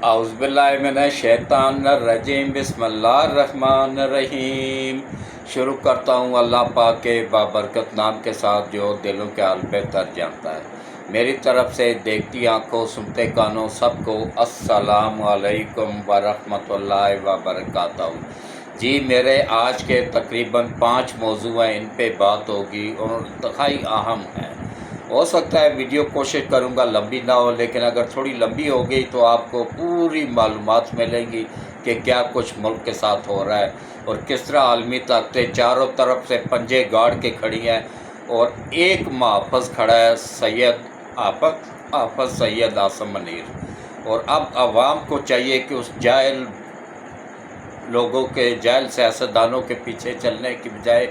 اعوذ باللہ من الشیطان الرجیم بسم اللہ الرحمن الرحیم۔ شروع کرتا ہوں اللہ پاک کے بابرکت نام کے ساتھ جو دلوں کے حال بہتر جانتا ہے۔ میری طرف سے دیکھتی آنکھوں سنتے کانوں سب کو السلام علیکم ورحمۃ اللہ وبرکاتہ۔ جی میرے آج کے تقریباً 5 موضوع ہیں، ان پہ بات ہوگی اور انتہائی اہم ہیں۔ ہو سکتا ہے ویڈیو کوشش کروں گا لمبی نہ ہو، لیکن اگر تھوڑی لمبی ہو گئی تو آپ کو پوری معلومات ملیں گی کہ کیا کچھ ملک کے ساتھ ہو رہا ہے اور کس طرح عالمی طاقتیں چاروں طرف سے پنجے گاڑ کے کھڑی ہیں اور ایک محافظ کھڑا ہے حافظ سید عاصم منیر۔ اور اب عوام کو چاہیے کہ اس جاہل لوگوں کے جاہل سیاستدانوں کے پیچھے چلنے کی بجائے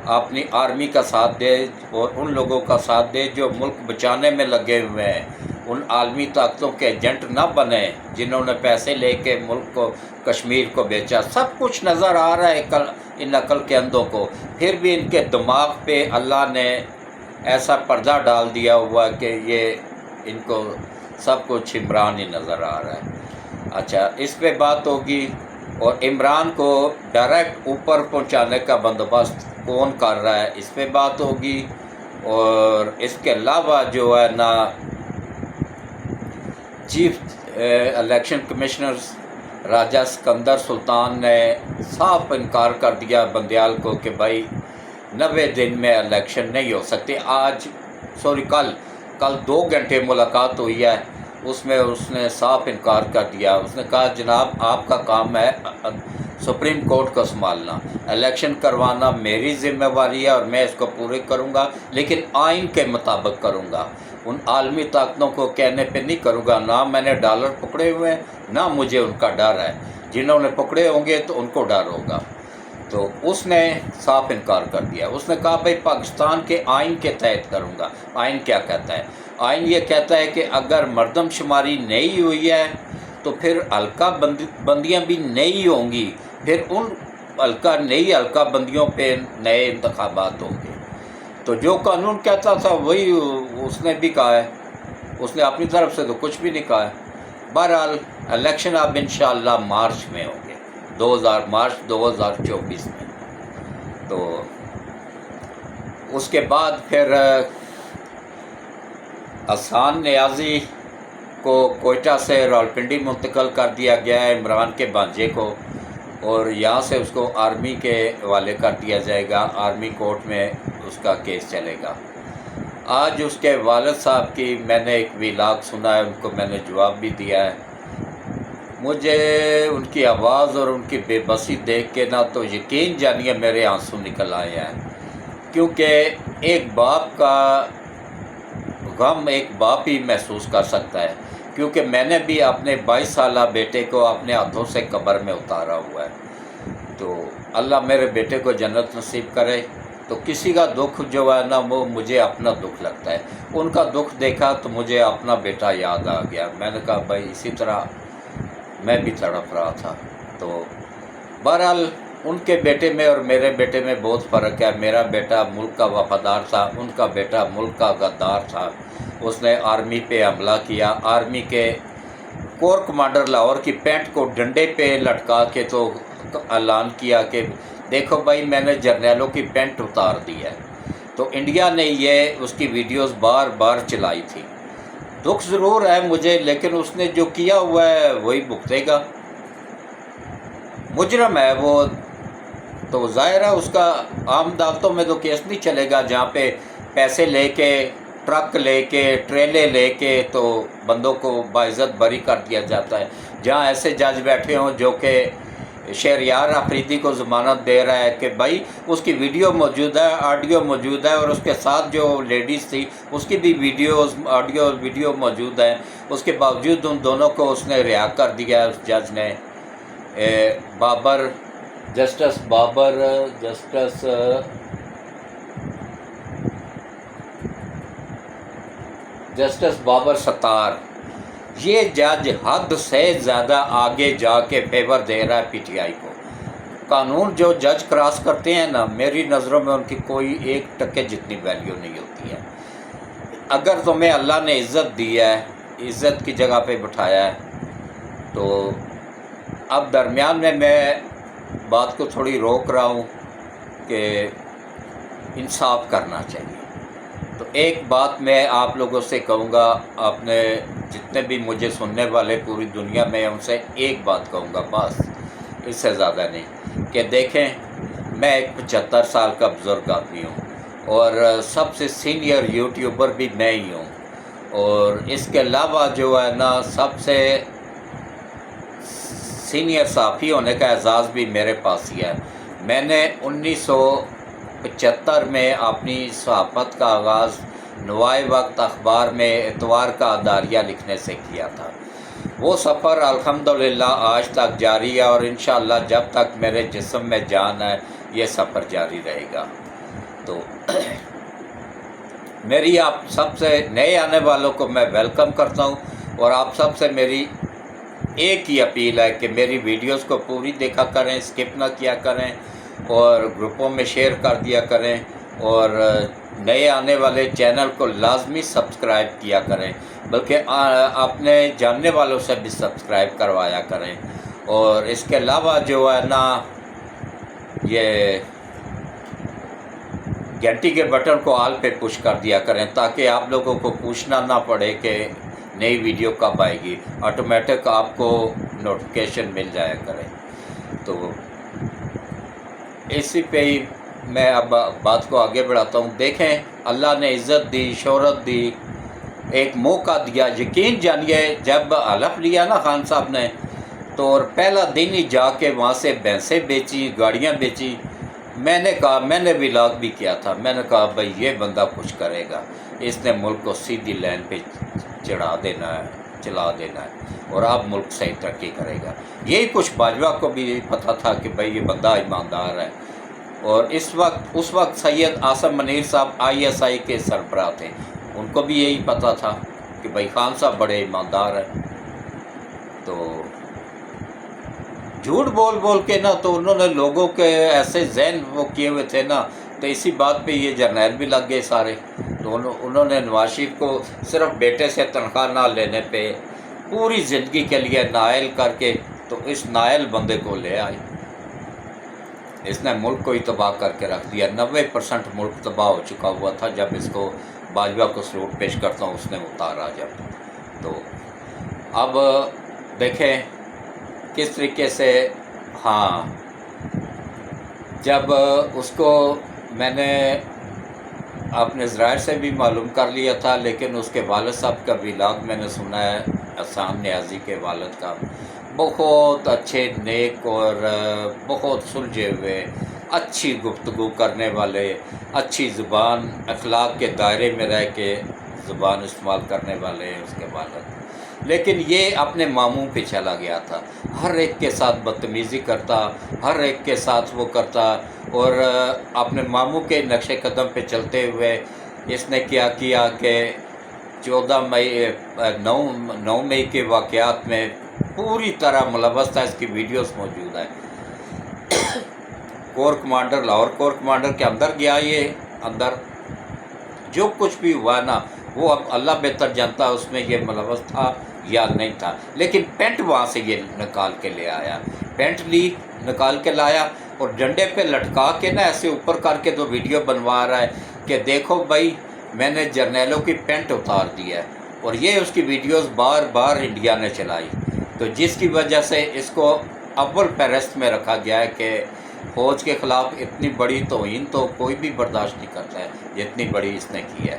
اپنی آرمی کا ساتھ دے اور ان لوگوں کا ساتھ دے جو ملک بچانے میں لگے ہوئے ہیں۔ ان عالمی طاقتوں کے ایجنٹ نہ بنے جنہوں نے پیسے لے کے ملک کو کشمیر کو بیچا۔ سب کچھ نظر آ رہا ہے ان عقل کے اندھوں کو، پھر بھی ان کے دماغ پہ اللہ نے ایسا پردہ ڈال دیا ہوا کہ یہ ان کو سب کچھ عمران ہی نظر آ رہا ہے۔ اچھا، اس پہ بات ہوگی اور عمران کو ڈائریکٹ اوپر پہنچانے کا بندوبست کون کر رہا ہے، اس پہ بات ہوگی۔ اور اس کے علاوہ جو ہے نا چیف الیکشن کمشنر راجہ سکندر سلطان نے صاف انکار کر دیا بندیال کو کہ بھائی 90 دن میں الیکشن نہیں ہو سکتی۔ کل 2 گھنٹے ملاقات ہوئی ہے، اس میں اس نے صاف انکار کر دیا۔ اس نے کہا جناب آپ کا کام ہے سپریم کورٹ کو سنبھالنا، الیکشن کروانا میری ذمہ داری ہے اور میں اس کو پورے کروں گا، لیکن آئین کے مطابق کروں گا۔ ان عالمی طاقتوں کو کہنے پہ نہیں کروں گا، نہ میں نے ڈالر پکڑے ہوئے ہیں نہ مجھے ان کا ڈر ہے، جنہوں نے پکڑے ہوں گے تو ان کو ڈر ہوگا۔ تو اس نے صاف انکار کر دیا۔ اس نے کہا بھائی پاکستان کے آئین کے تحت کروں گا۔ آئین کیا کہتا ہے؟ آئین یہ کہتا ہے کہ اگر مردم شماری نئی ہوئی ہے تو پھر حلقہ بندیاں بھی نئی ہوں گی، پھر ان نئی حلقہ بندیوں پہ نئے انتخابات ہوں گے۔ تو جو قانون کہتا تھا وہی اس نے بھی کہا ہے، اس نے اپنی طرف سے تو کچھ بھی نہیں کہا ہے۔ بہرحال الیکشن اب انشاءاللہ مارچ میں ہوں گے، مارچ 2024 میں۔ تو اس کے بعد پھر احسان نیازی کو کوئٹہ سے راولپنڈی منتقل کر دیا گیا ہے، عمران کے بھانجے کو، اور یہاں سے اس کو آرمی کے حوالے کر دیا جائے گا۔ آرمی کورٹ میں اس کا کیس چلے گا۔ آج اس کے والد صاحب کی میں نے ایک ویلاگ سنا ہے، ان کو میں نے جواب بھی دیا ہے۔ مجھے ان کی آواز اور ان کی بے بسی دیکھ کے نہ تو یقین جانیے میرے آنسو نکل آئے ہیں، کیونکہ ایک باپ کا غم ایک باپ ہی محسوس کر سکتا ہے، کیونکہ میں نے بھی اپنے 22 سالہ بیٹے کو اپنے ہاتھوں سے قبر میں اتارا ہوا ہے۔ تو اللہ میرے بیٹے کو جنت نصیب کرے۔ تو کسی کا دکھ جو ہے نا وہ مجھے اپنا دکھ لگتا ہے، ان کا دکھ دیکھا تو مجھے اپنا بیٹا یاد آ گیا۔ میں نے کہا بھائی اسی طرح میں بھی تڑپ رہا تھا۔ تو بہرحال ان کے بیٹے میں اور میرے بیٹے میں بہت فرق ہے۔ میرا بیٹا ملک کا وفادار تھا، ان کا بیٹا ملک کا غدار تھا۔ اس نے آرمی پہ حملہ کیا، آرمی کے کور کمانڈر لاہور کی پینٹ کو ڈنڈے پہ لٹکا کے تو اعلان کیا کہ دیکھو بھائی میں نے جرنیلوں کی پینٹ اتار دی ہے۔ تو انڈیا نے یہ اس کی ویڈیوز بار بار چلائی تھی۔ دکھ ضرور ہے مجھے، لیکن اس نے جو کیا ہوا ہے وہی بھگتے گا، مجرم ہے وہ۔ تو ظاہر ہے اس کا عام عدالتوں میں تو کیس نہیں چلے گا، جہاں پہ پیسے لے کے ٹرک لے کے ٹریلے لے کے تو بندوں کو باعزت بری کر دیا جاتا ہے۔ جہاں ایسے جج بیٹھے ہوں جو کہ شہریار آفریدی کو ضمانت دے رہا ہے کہ بھائی اس کی ویڈیو موجود ہے، آڈیو موجود ہے، اور اس کے ساتھ جو لیڈیز تھی اس کی بھی ویڈیو موجود ہے، اس کے باوجود ان دونوں کو اس نے رہا کر دیا ہے اس جج نے۔ جسٹس بابر ستار، یہ جج حد سے زیادہ آگے جا کے فیور دے رہا ہے پی ٹی آئی کو۔ قانون جو جج کراس کرتے ہیں نا، میری نظروں میں ان کی کوئی 1% جتنی ویلیو نہیں ہوتی ہے۔ اگر تمہیں اللہ نے عزت دی ہے، عزت کی جگہ پہ بٹھایا ہے، تو اب درمیان میں بات کو تھوڑی روک رہا ہوں کہ انصاف کرنا چاہیے۔ تو ایک بات میں آپ لوگوں سے کہوں گا، آپ نے جتنے بھی مجھے سننے والے پوری دنیا میں، ان سے ایک بات کہوں گا بس، اس سے زیادہ نہیں، کہ دیکھیں میں ایک 75 سال کا بزرگ آدمی ہوں، اور سب سے سینئر یوٹیوبر بھی میں ہی ہوں، اور اس کے علاوہ جو ہے نا سب سے سینئر صحافی ہونے کا اعزاز بھی میرے پاس ہی ہے۔ میں نے 1975 میں اپنی صحافت کا آغاز نوائے وقت اخبار میں اتوار کا عداریہ لکھنے سے کیا تھا۔ وہ سفر الحمدللہ آج تک جاری ہے، اور انشاءاللہ جب تک میرے جسم میں جان ہے یہ سفر جاری رہے گا۔ تو میری آپ سب سے نئے آنے والوں کو میں ویلکم کرتا ہوں، اور آپ سب سے میری ایک ہی اپیل ہے کہ میری ویڈیوز کو پوری دیکھا کریں، اسکپ نہ کیا کریں، اور گروپوں میں شیئر کر دیا کریں، اور نئے آنے والے چینل کو لازمی سبسکرائب کیا کریں، بلکہ اپنے جاننے والوں سے بھی سبسکرائب کروایا کریں۔ اور اس کے علاوہ جو ہے نا یہ گھنٹی کے بٹن کو آل پہ پش کر دیا کریں، تاکہ آپ لوگوں کو پوچھنا نہ پڑے کہ نئی ویڈیو کب آئے گی، آٹومیٹک آپ کو نوٹیفیکیشن مل جایا کرے۔ تو اسی پہ ہی میں اب بات کو آگے بڑھاتا ہوں۔ دیکھیں اللہ نے عزت دی، شہرت دی، ایک موقع دیا۔ یقین جانیے جب حلف لیا نا خان صاحب نے، تو اور پہلا دن ہی جا کے وہاں سے بھینسیں بیچی، گاڑیاں بیچی۔ میں نے کہا، میں نے ولاگ بھی کیا تھا، میں نے کہا بھائی یہ بندہ کچھ کرے گا، اس نے ملک کو سیدھی لائن پہ چلا دینا ہے، اور اب ملک صحیح ترقی کرے گا۔ یہی کچھ باجوہ کو بھی پتہ تھا کہ بھائی یہ بندہ ایماندار ہے، اور اس وقت سید آصم منیر صاحب ISI کے سربراہ تھے، ان کو بھی یہی پتہ تھا کہ بھائی خان صاحب بڑے ایماندار ہیں۔ تو جھوٹ بول کے نا تو انہوں نے لوگوں کے ایسے ذہن وہ کیے ہوئے تھے نا، تو اسی بات پہ یہ جرنیل بھی لگ گئے سارے۔ تو انہوں نے نواز شریف کو صرف بیٹے سے تنخواہ نہ لینے پہ پوری زندگی کے لیے نائل کر کے، تو اس نائل بندے کو لے آئے، اس نے ملک کو ہی تباہ کر کے رکھ دیا۔ 90% ملک تباہ ہو چکا ہوا تھا جب اس کو باجوہ کو سلوٹ پیش کرتا ہوں، اس نے اتارا جب۔ تو اب دیکھیں کس طریقے سے، ہاں جب اس کو میں نے اپنے ذرائع سے بھی معلوم کر لیا تھا، لیکن اس کے والد صاحب کا ولاگ میں نے سنا ہے، احسان نیازی کے والد کا، بہت اچھے نیک اور بہت سلجھے ہوئے، اچھی گفتگو کرنے والے، اچھی زبان، اخلاق کے دائرے میں رہ کے زبان استعمال کرنے والے ہیں اس کے والد۔ لیکن یہ اپنے ماموں پہ چلا گیا تھا، ہر ایک کے ساتھ بدتمیزی کرتا، ہر ایک کے ساتھ وہ کرتا، اور اپنے ماموں کے نقش قدم پہ چلتے ہوئے اس نے کیا کہ 9 مئی کے واقعات میں پوری طرح ملوث تھا۔ اس کی ویڈیوز موجود ہے۔ Corps commander, Lahore corps commander کے اندر گیا، یہ اندر جو کچھ بھی ہوا نا وہ اب اللہ بہتر جانتا ہے اس میں یہ ملوث تھا یا نہیں تھا، لیکن پینٹ وہاں سے یہ نکال کے لے آیا، پینٹ نکال کے لایا، اور ڈنڈے پہ لٹکا کے نا ایسے اوپر کر کے تو ویڈیو بنوا رہا ہے کہ دیکھو بھائی میں نے جرنیلوں کی پینٹ اتار دی ہے، اور یہ اس کی ویڈیوز بار بار انڈیا نے چلائی، تو جس کی وجہ سے اس کو اول فہرست میں رکھا گیا ہے کہ فوج کے خلاف اتنی بڑی توہین تو کوئی بھی برداشت نہیں کرتا ہے جتنی بڑی اس نے کی ہے۔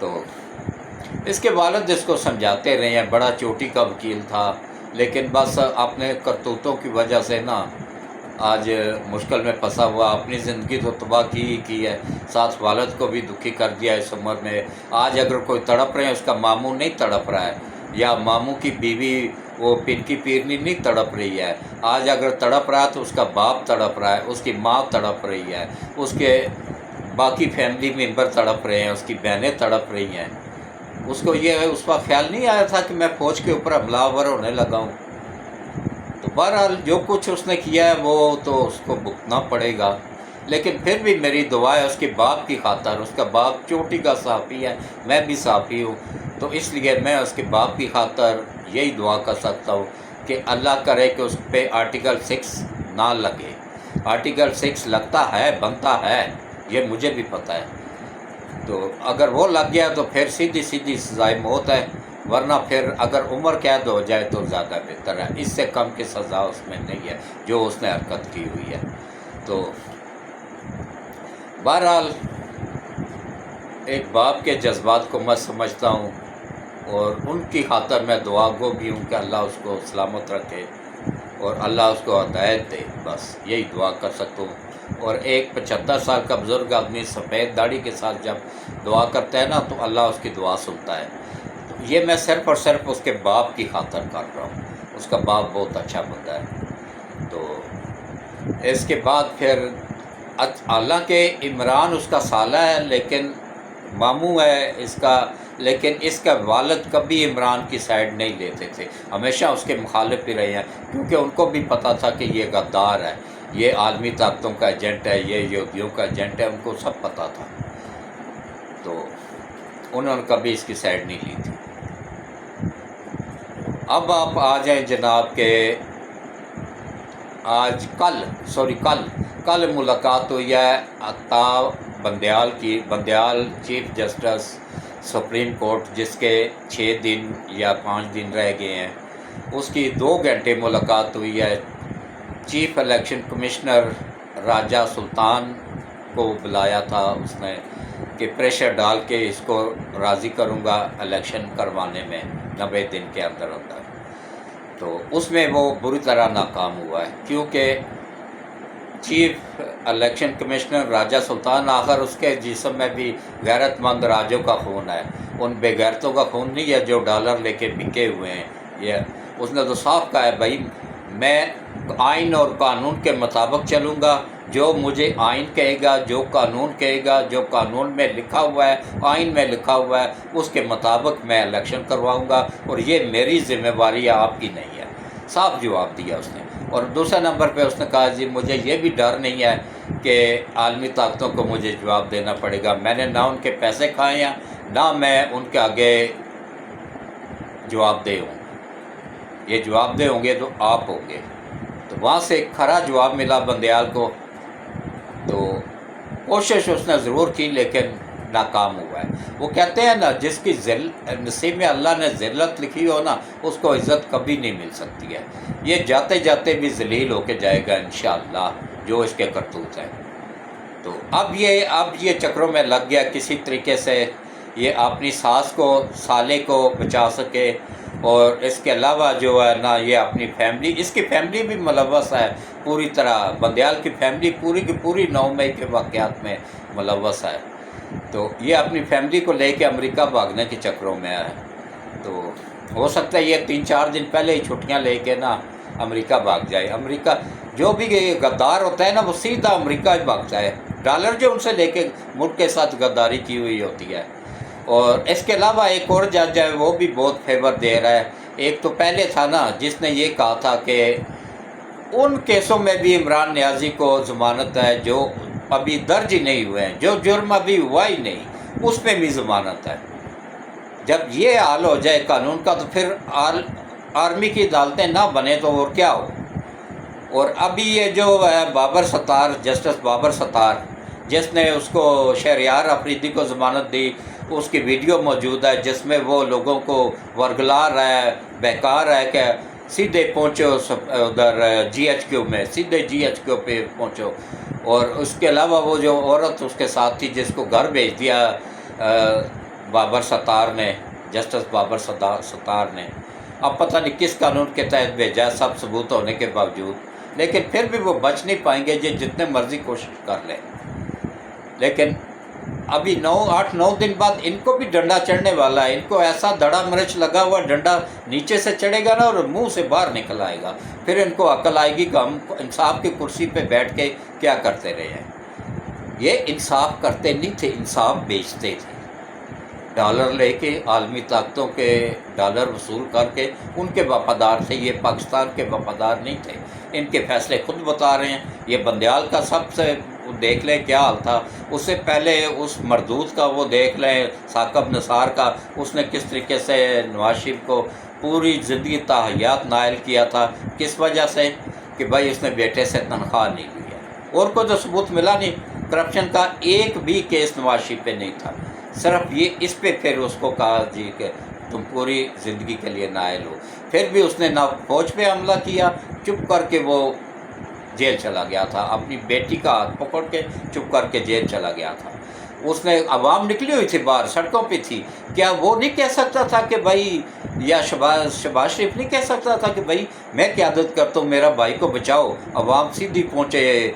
تو اس کے والد اس کو سمجھاتے رہے ہیں، بڑا چوٹی کا وکیل تھا، لیکن بس اپنے کرتوتوں کی وجہ سے نا آج مشکل میں پھنسا ہوا، اپنی زندگی تو تباہ کی ہے، ساتھ والد کو بھی دکھی کر دیا اس عمر میں۔ آج اگر کوئی تڑپ رہے ہیں، اس کا ماموں نہیں تڑپ رہا ہے، یا ماموں کی بیوی وہ پنکی پیرنی نہیں تڑپ رہی ہے، آج اگر تڑپ رہا ہے تو اس کا باپ تڑپ رہا ہے، اس کی ماں تڑپ رہی ہے، اس کے باقی فیملی ممبر تڑپ رہے ہیں، اس کی بہنیں تڑپ رہی ہیں۔ اس کو یہ اس وقت خیال نہیں آیا تھا کہ میں فوج کے اوپر حملہ آور ہونے لگا ہوں۔ تو بہرحال جو کچھ اس نے کیا ہے وہ تو اس کو بھگتنا پڑے گا، لیکن پھر بھی میری دعا ہے اس کے باپ کی خاطر، اس کا باپ چوٹی کا صحافی ہے، میں بھی صحافی ہوں، تو اس لیے میں اس کے باپ کی خاطر یہی دعا کر سکتا ہوں کہ اللہ کرے کہ اس پہ آرٹیکل 6 نہ لگے. آرٹیکل 6 لگتا ہے، بنتا ہے، یہ مجھے بھی پتہ ہے. تو اگر وہ لگ گیا تو پھر سیدھی سزائے موت ہے، ورنہ پھر اگر عمر قید ہو جائے تو زیادہ بہتر ہے. اس سے کم کی سزا اس میں نہیں ہے جو اس نے حرکت کی ہوئی ہے. تو بہرحال ایک باپ کے جذبات کو میں سمجھتا ہوں، اور ان کی خاطر میں دعا گو بھی ہوں کہ اللہ اس کو سلامت رکھے اور اللہ اس کو ہدایت دے. بس یہی دعا کر سکتا ہوں. اور ایک 75 سال کا بزرگ آدمی سفید داڑھی کے ساتھ جب دعا کرتا ہے نا تو اللہ اس کی دعا سنتا ہے. تو یہ میں صرف اور صرف اس کے باپ کی خاطر کر رہا ہوں. اس کا باپ بہت اچھا بندہ ہے. تو اس کے بعد پھر حالانکہ عمران اس کا سالہ ہے، لیکن ماموں ہے اس کا، لیکن اس کا والد کبھی عمران کی سائیڈ نہیں لیتے تھے، ہمیشہ اس کے مخالف ہی رہے ہیں، کیونکہ ان کو بھی پتہ تھا کہ یہ غدار ہے، یہ عالمی طاقتوں کا ایجنٹ ہے، یہ یہودیوں کا ایجنٹ ہے، ان کو سب پتہ تھا. تو انہوں نے کبھی اس کی سائیڈ نہیں لی تھی. اب آپ آ جائیں جناب کہ آج کل ملاقات ہوئی ہے عطا بندیال کی، Bandial chief justice supreme court, جس کے 6 دن یا 5 دن رہ گئے ہیں. اس کی 2 گھنٹے ملاقات ہوئی ہے. چیف الیکشن کمشنر راجہ سلطان کو بلایا تھا اس نے کہ پریشر ڈال کے اس کو راضی کروں گا الیکشن کروانے میں 90 دن کے اندر. تو اس میں وہ بری طرح ناکام ہوا ہے، کیونکہ چیف الیکشن کمشنر راجہ سلطان، آخر اس کے جسم میں بھی غیرت مند راجوں کا خون ہے، ان بے غیرتوں کا خون نہیں ہے جو ڈالر لے کے بکے ہوئے ہیں. یہ اس نے تو صاف کہا ہے، بھائی میں آئین اور قانون کے مطابق چلوں گا، جو مجھے آئین کہے گا، جو قانون کہے گا، جو قانون میں لکھا ہوا ہے، آئین میں لکھا ہوا ہے، اس کے مطابق میں الیکشن کرواؤں گا، اور یہ میری ذمہ داری ہے، آپ کی نہیں ہے. صاف جواب دیا اس نے. اور دوسرے نمبر پہ اس نے کہا جی مجھے یہ بھی ڈر نہیں ہے کہ عالمی طاقتوں کو مجھے جواب دینا پڑے گا، میں نے نہ ان کے پیسے کھائے ہیں، نہ میں ان کے آگے جواب دہ ہوں. یہ جواب دہ ہوں گے تو آپ ہوں گے. تو وہاں سے ایک کھرا جواب ملا بندیال کو. تو کوشش اس نے ضرور کی لیکن ناکام ہوا ہے. وہ کہتے ہیں نا، جس کی نصیب میں اللہ نے ذلت لکھی ہو نا، اس کو عزت کبھی نہیں مل سکتی ہے. یہ جاتے جاتے بھی ذلیل ہو کے جائے گا انشاءاللہ، جو اس کے کرتوت ہیں. تو اب یہ چکروں میں لگ گیا کسی طریقے سے یہ اپنی ساس کو، سالے کو بچا سکے، اور اس کے علاوہ جو ہے نا یہ اپنی فیملی، اس کی فیملی بھی ملوث ہے پوری طرح. بندیال کی فیملی پوری کی پوری 9 مئی کے واقعات میں ملوث ہے. تو یہ اپنی فیملی کو لے کے امریکہ بھاگنے کے چکروں میں ہے. تو ہو سکتا ہے یہ 3-4 دن پہلے ہی چھٹیاں لے کے نا امریکہ بھاگ جائے. امریکہ جو بھی غدار ہوتا ہے نا وہ سیدھا امریکہ ہی بھاگتا ہے، ڈالر جو ان سے لے کے ملک کے ساتھ غداری کی ہوئی ہوتی ہے. اور اس کے علاوہ ایک اور جج ہے، وہ بھی بہت فیور دے رہا ہے. ایک تو پہلے تھا نا جس نے یہ کہا تھا کہ ان کیسوں میں بھی عمران نیازی کو ضمانت ہے جو ابھی درج ہی نہیں ہوئے ہیں، جو جرم ابھی ہوا ہی نہیں، اس میں بھی ضمانت ہے. جب یہ حال ہو جائے قانون کا تو پھر آرمی کی عدالتیں نہ بنے تو اور کیا ہو. اور ابھی یہ جو ہے بابر ستار، جسٹس بابر ستار، جس نے اس کو شہریار افریدی کو ضمانت دی، اس کی ویڈیو موجود ہے جس میں وہ لوگوں کو ورگلا رہا ہے، بہکا رہا ہے کہ سیدھے پہنچو ادھر GHQ میں، سیدھے GHQ پہ پہنچو. اور اس کے علاوہ وہ جو عورت اس کے ساتھ تھی جس کو گھر بھیج دیا بابر ستار نے، جسٹس بابر ستار نے، اب پتہ نہیں کس قانون کے تحت بھیجا، سب ثبوت ہونے کے باوجود، لیکن پھر بھی وہ بچ نہیں پائیں گے یہ جتنے مرضی کوشش کر لیں. لیکن ابھی 8-9 دن بعد ان کو بھی ڈنڈا چڑھنے والا ہے. ان کو ایسا دڑا مرچ لگا ہوا ڈنڈا نیچے سے چڑھے گا نا اور منہ سے باہر نکل آئے گا. پھر ان کو عقل آئے گی کہ ہم انصاف کی کرسی پہ بیٹھ کے کیا کرتے رہے ہیں. یہ انصاف کرتے نہیں تھے، انصاف بیچتے تھے. ڈالر لے کے عالمی طاقتوں کے ڈالر وصول کر کے ان کے وفادار تھے. یہ پاکستان کے وفادار نہیں تھے. ان کے فیصلے خود بتا رہے ہیں. یہ بندیال کا سب سے دیکھ لیں کیا حال تھا. اس سے پہلے اس مردود کا وہ دیکھ لیں، ثاقب نثار کا، اس نے کس طریقے سے نواز شریف کو पूरी ज़िंदगी ताहयात नायल किया था। किस वजह से कि भाई उसने बेटे से तनख्वाह नहीं लिया। और कोई तो सबूत मिला नहीं, करप्शन का एक भी केस नवाज शरीफ पे नहीं था। सिर्फ ये इस पे फिर उसको कहा जी कि तुम पूरी ज़िंदगी के लिए नायल हो। फिर भी उसने ना फौज पे हमला किया, चुप करके वो जेल चला गया था। अपनी बेटी का हाथ पकड़ के चुप करके जेल चला गया था। उसने आवाम निकली हुई थी बाहर, सड़कों पे थी। क्या वो नहीं कह सकता था कि भाई, या शहबाज शरीफ नहीं कह सकता था कि भाई मैं क़यादत करता हूँ, मेरा भाई को बचाओ। आवाम सीधी पहुँचे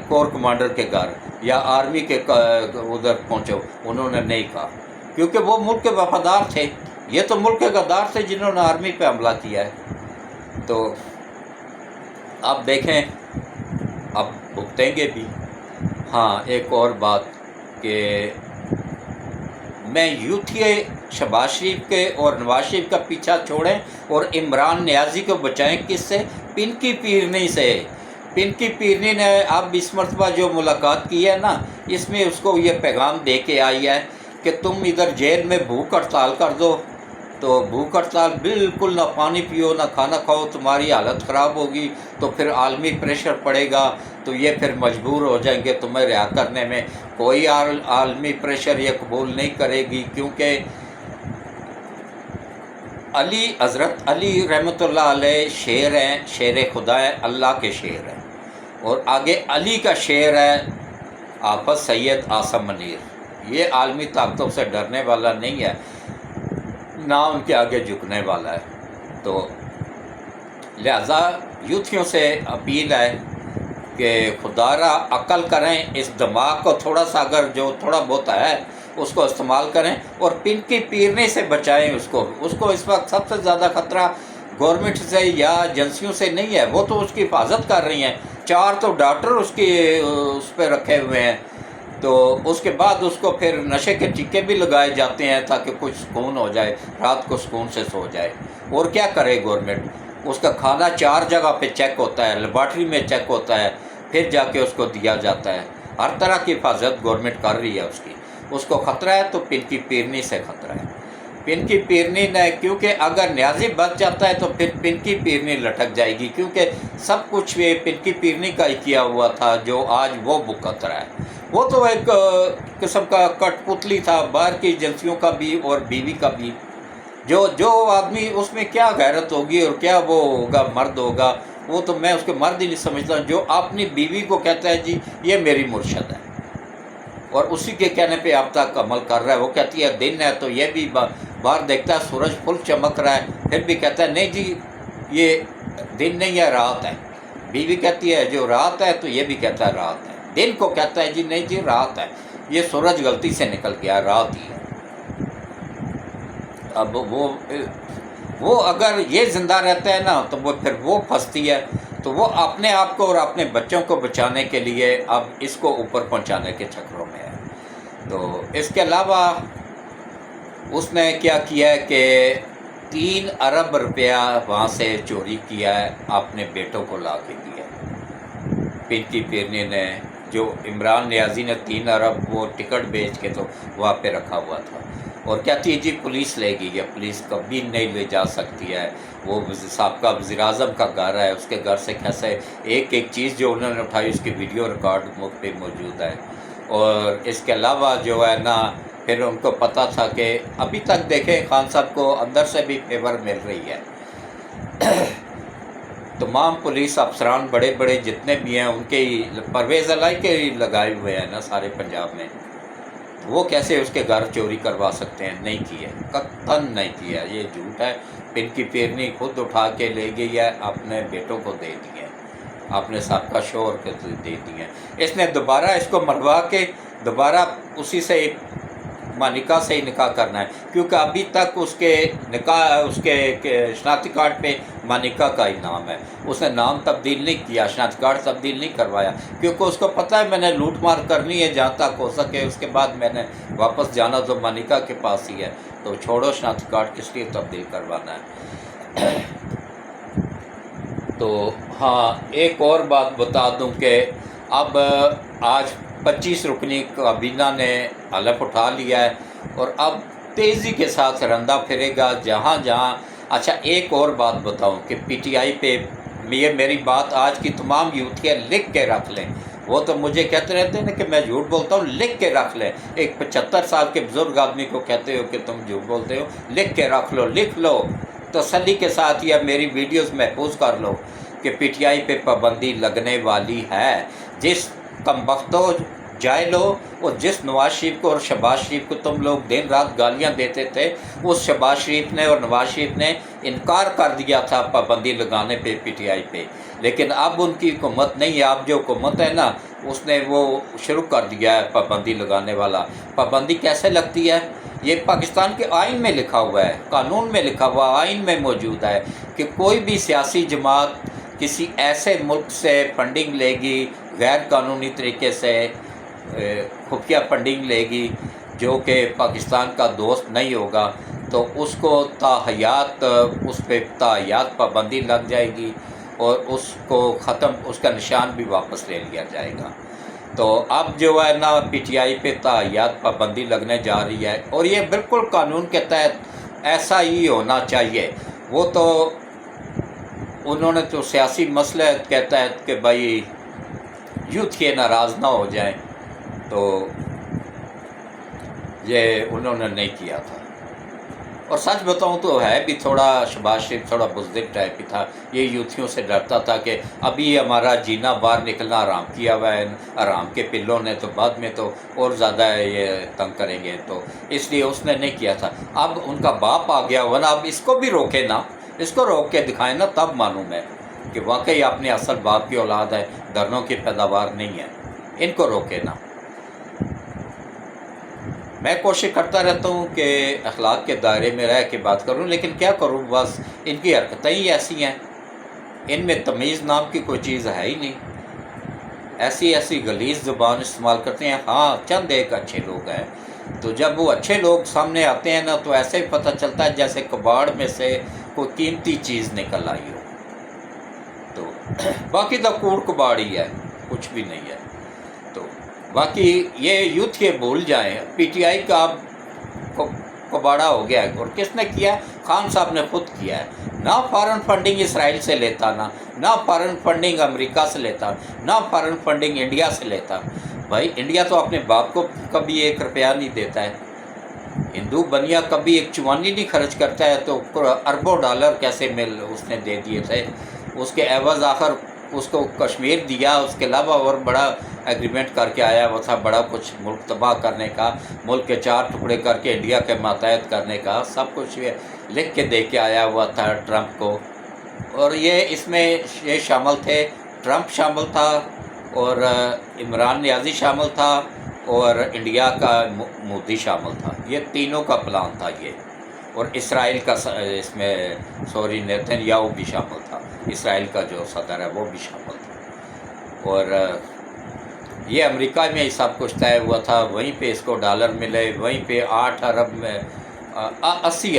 कोर कमांडर के घर या आर्मी के उधर पहुँचो। उन्होंने नहीं कहा, क्योंकि वो मुल्क के वफादार थे। ये तो मुल्क के गद्दार थे जिन्होंने आर्मी पे हमला किया है। तो आप देखें, अब भुगतेंगे भी। हाँ, एक और बात कि मैं यूथी शहबाज शरीफ के और नवाज शरीफ का पीछा छोड़ें और इमरान नियाज़ी को बचाएं। किससे? पिनकी पीरनी से। पिनकी पीरनी ने अब इस मरतबा जो मुलाकात की है ना, इसमें उसको ये पैगाम दे के आई है कि तुम इधर जेल में भूख हड़ताल कर दो, तो भूख हड़ताल बिल्कुल, ना पानी पियो ना खाना खाओ, तुम्हारी हालत ख़राब होगी, तो फिर आलमी प्रेशर पड़ेगा, तो ये फिर मजबूर हो जाएंगे तुम्हें रिहा करने में। कोई आलमी प्रेशर ये कबूल नहीं करेगी, क्योंकि हज़रत अली रहमतुल्लाह अलैह शेर हैं, शेर खुदा है, अल्लाह के शेर हैं। और आगे अली का शेर है आफत सैयद आसम मनीर। ये आलमी ताकतों से डरने वाला नहीं है, ना उनके आगे झुकने वाला है। तो लिहाजा यूथियों से अपील है कि खुदारा अक्ल करें, इस दिमाग को थोड़ा सा, अगर जो थोड़ा बहुत है उसको इस्तेमाल करें और पिनकी पीरने से बचाएं उसको इस वक्त सबसे ज़्यादा ख़तरा गवर्नमेंट से या एजेंसियों से नहीं है। वो तो उसकी हिफाजत कर रही हैं, 4 तो डॉक्टर उस पर रखे हुए हैं। तो उसके बाद उसको फिर नशे के टीके भी लगाए जाते हैं ताकि कुछ सुकून हो जाए, रात को सुकून से सो जाए। और क्या करे गवर्नमेंट? उसका खाना 4 जगह पे चेक होता है, लेबॉर्ट्री में चेक होता है, फिर जाके उसको दिया जाता है। हर तरह की हिफाजत गवर्नमेंट कर रही है उसको ख़तरा है तो पिनकी पीरनी से ख़तरा है। पिनकी पीरनी ने, क्योंकि अगर न्याजी बच जाता है तो फिर पिनकी पीरनी लटक जाएगी, क्योंकि सब कुछ ये पिनकी पीरनी का ही किया हुआ था जो आज वो भुगत रहा है। वो तो एक किस्म का कठपुतली था, बाहर की एजेंसियों का भी और बीवी का भी। जो आदमी, उसमें क्या गैरत होगी और क्या वो होगा, मर्द होगा, वो तो मैं उसके मर्द ही नहीं समझता। जो अपनी बीवी को कहता है जी ये मेरी मुर्शद है और उसी के कहने पे अब तक अमल कर रहा है। वो कहती है दिन है तो ये भी बाहर देखता है सूरज फुल चमक रहा है, फिर भी कहता है नहीं जी ये दिन नहीं है, रात है। बीवी कहती है जो रात है, तो ये भी कहता है रात है। दिन को कहता है जी नहीं जी रात है, ये सूरज गलती से निकल गया, रात ही है। अब वो अगर ये ज़िंदा रहता है ना, तो वो फिर वो फंसती है। तो वो अपने आप को और अपने बच्चों को बचाने के लिए अब इसको ऊपर पहुंचाने के चक्करों में है। तो इसके अलावा उसने क्या किया है कि 3 अरब रुपया वहाँ से चोरी किया है, अपने बेटों को ला के दिया। पिनकी पीरनी ने, जो इमरान नियाज़ी ने 3 अरब वो टिकट बेच के तो वहाँ पे रखा हुआ था, और कहती है जी पुलिस ले गई है। पुलिस कभी नहीं ले जा सकती है। वो साबका वज़ीर-ए-आज़म का घर है, उसके घर से कैसे एक चीज़ जो उन्होंने उठाई उसकी वीडियो रिकॉर्ड मुझ पे मौजूद है। और इसके अलावा जो है ना, फिर उनको पता था कि अभी तक देखें खान साहब को अंदर से भी फेवर मिल रही है। तमाम पुलिस अफसरान बड़े बड़े जितने भी हैं उनके ही, परवेज़ अलाई के ही लगाए हुए हैं ना सारे पंजाब में। वो कैसे उसके घर चोरी करवा सकते हैं? नहीं किया, कतन नहीं किया, ये झूठ है। पिनकी पीरनी खुद उठा के ले गई है, अपने बेटों को दे दिए, अपने साबका शोहर को दे दिए। इसने दोबारा इसको मरवा के दोबारा उसी से मानिका से ही निकाह करना है, क्योंकि अभी तक उसके निकाह, उसके शनाख्ती कार्ड पे मानिका का ही नाम है। उसने नाम तब्दील नहीं किया, शनाख्ती कार्ड तब्दील नहीं करवाया, क्योंकि उसको पता है मैंने लूट मार करनी है जहाँ तक हो सके, उसके बाद मैंने वापस जाना तो मानिका के पास ही है। तो छोड़ो शनाख्ती कार्ड किस लिए तब्दील करवाना है। तो हाँ, एक और बात बता दूं कि अब आज 25 रुकनी काबीना ने हलफ उठा लिया है और अब तेज़ी के साथ रंदा फिरेगा। जहाँ जहाँ अच्छा एक और बात बताऊं कि पीटीआई पे ये मेरी बात आज की तमाम यूथ के लिख के रख लें। वो तो मुझे कहते रहते हैं ना कि मैं झूठ बोलता हूँ, लिख के रख लें। एक 75 साल के बुजुर्ग आदमी को कहते हो कि तुम झूठ बोलते हो, लिख के रख लो, लिख लो तसल्ली के साथ, या मेरी वीडियोस महफूज कर लो कि पीटीआई पे पाबंदी लगने वाली है। जिस कमबख्तों जाहिलो और जिस नवाज शरीफ को और शहबाज शरीफ को तुम लोग दिन रात गालियां देते थे, उस शहबाज शरीफ ने और नवाज शरीफ ने इनकार कर दिया था पाबंदी लगाने पे पीटीआई पे। लेकिन अब उनकी हुकूमत नहीं है, अब जो हुकूमत है ना उसने वो शुरू कर दिया है पाबंदी लगाने वाला। पाबंदी कैसे लगती है? ये पाकिस्तान के आइन में लिखा हुआ है, कानून में लिखा हुआ, आइन में मौजूद है कि कोई भी सियासी जमात किसी ऐसे मुल्क से फंडिंग लेगी, गैर कानूनी तरीके से खुफिया फंडिंग लेगी जो कि पाकिस्तान का दोस्त नहीं होगा, तो उसको ताहयात उस पर ताहयात पाबंदी लग जाएगी और उसको ख़त्म, उसका निशान भी वापस ले लिया जाएगा। तो अब जो है ना पीटीआई पे ताहयात पाबंदी लगने जा रही है और ये बिल्कुल कानून के तहत ऐसा ही होना चाहिए। वो तो उन्होंने तो सियासी मसले के तहत कि भाई यूथ के नाराज़ ना हो जाएं, तो ये उन्होंने नहीं किया था। और सच बताऊं तो है भी थोड़ा, शहबाज शरीफ थोड़ा बुज़दिल टाइप ही था। ये यूथियों से डरता था कि अभी हमारा जीना बाहर निकलना आराम किया हुआ है, आराम के पिल्लों ने, तो बाद में तो और ज़्यादा ये तंग करेंगे, तो इसलिए उसने नहीं किया था। अब उनका बाप आ गया हुआ ना, अब इसको भी रोके ना, इसको रोक के दिखाएं ना, तब मालूम है कि वाकई अपने असल बाप की औलाद है, धरनों की पैदावार नहीं है। इनको रोके ना। मैं कोशिश करता रहता हूँ कि अखलाक के दायरे में रह के बात करूँ, लेकिन क्या करूँ, बस इनकी हरकतें ही ऐसी हैं, इनमें तमीज़ नाम की कोई चीज़ है ही नहीं। ऐसी ऐसी गलीज़ ज़ुबान इस्तेमाल करते हैं। हाँ, चंद एक अच्छे लोग हैं, तो जब वो अच्छे लोग सामने आते हैं ना, तो ऐसे ही पता चलता है जैसे कबाड़ में से कोई कीमती चीज़ निकल आई हो। तो बाकी तो कूड़ कबाड़ ही है, कुछ भी नहीं है। तो बाकी ये यूथ के भूल जाएं, पीटीआई का कबाड़ा हो गया है। और किसने किया? खान साहब ने खुद किया है। ना फॉरेन फंडिंग इसराइल से लेता, ना फॉरेन फंडिंग अमेरिका से लेता, ना फॉरेन फंडिंग इंडिया से लेता। भाई इंडिया तो अपने बाप को कभी 1 रुपया नहीं देता है। हिंदू बनिया कभी एक चुवानी नहीं खर्च करता है, तो अरबों डॉलर कैसे मिल उसने दे दिए थे। उसके एवज आखिर उसको कश्मीर दिया, उसके अलावा और बड़ा एग्रीमेंट करके आया हुआ था, बड़ा कुछ मुल्क तबाह करने का, मुल्क के 4 टुकड़े करके इंडिया के मातहत करने का, सब कुछ ये लिख के दे के आया हुआ था ट्रंप को। और ये इसमें ये शामिल थे, ट्रंप शामिल था और इमरान नियाज़ी शामिल था और इंडिया का मोदी शामिल था। ये तीनों का प्लान था ये। और इसराइल का इसमें नेतन्याहू भी शामिल था, इसराइल का जो सदर है वो भी शामिल था। और ये अमेरिका में ही सब कुछ तय हुआ था, वहीं पे इसको डॉलर मिले, वहीं पे 8 अरब में 80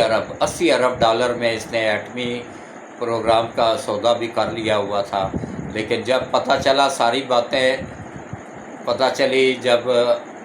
अरब डॉलर में इसने एटमी प्रोग्राम का सौदा भी कर लिया हुआ था। लेकिन जब पता चला, सारी बातें पता चली, जब